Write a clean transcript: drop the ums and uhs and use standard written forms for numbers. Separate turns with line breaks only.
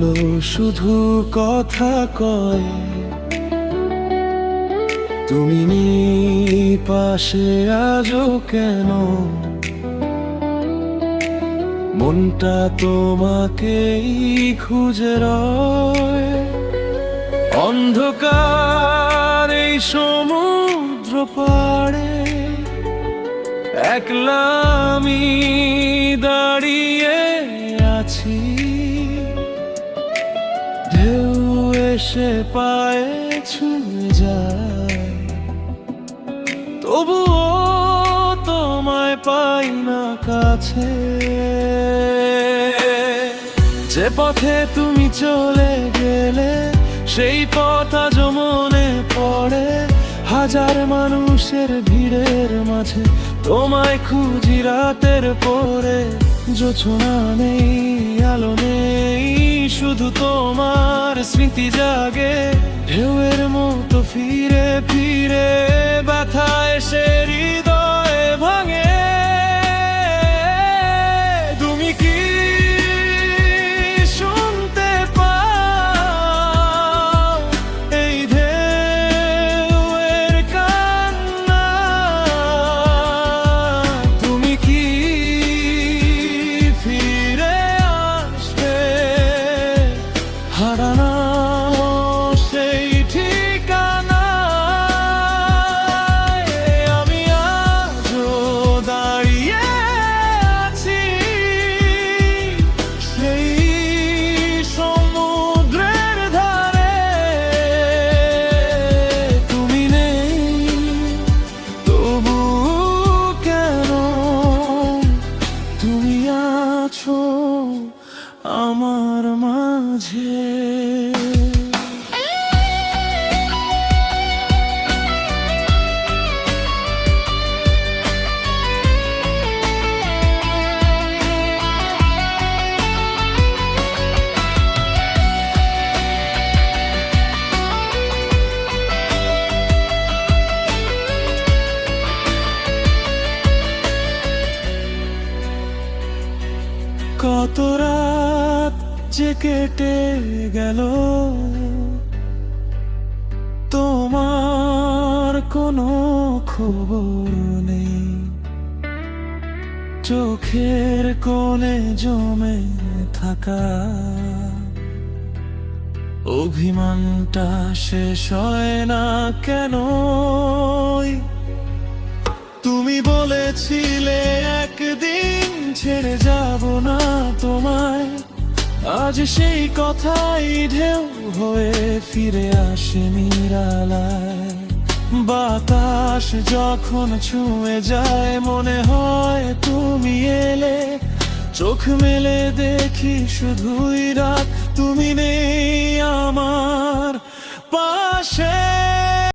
গুলো শুধু কথা কয়, তুমি নেই পাশে আজও কেন? মনটা তোমাকেই খুঁজে রয়। অন্ধকার এই সমুদ্র পাড়ে একলা আমি দাঁড়িয়ে আছি। ঢেউ এসে পায়ে ছুঁয়ে যায়, তবুও তোমায় পাই না কাছে। যে পথে তুমি চলে গেলে সেই পথ আজও মনে পড়ে। হাজার মানুষের ভিড়ের মাঝে তোমায় খুঁজি রাতের পরে। জোছনা নেই, আলো নেই, শুধু তোমার স্মৃতি জাগে। ঢেউয়ের মতো ফিরে ফিরে ব্যথা এসে হৃদয়ে ভাঙে। তুমি কি শুনতে পাও এই ঢেউয়ের কান্না? তুমি কি ফিরে আসবে হারানো সেই ঠিকানায়? আমি আজও দাঁড়িয়ে আছি সেই সমুদ্রের ধারে। তুমি নেই তবু কেন? তুমি আছো আমার মাঝে। কত রাত যে কেটে গেল তোমার কোনো খবর নেই। চোখের কোণে জমে থাকা অভিমানটা শেষ হয় না কেন? তুমি বলেছিলে একদিন ছেড়ে যাব না তোমায়। আজ সেই কথাই ঢেউ হয়ে ফিরে আসে নিরালায়। বাতাস যখন ছুঁয়ে যায় মনে হয় তুমি এলে। চোখ মেলে দেখি শুধুই রাত, তুমি নেই আমার পাশে।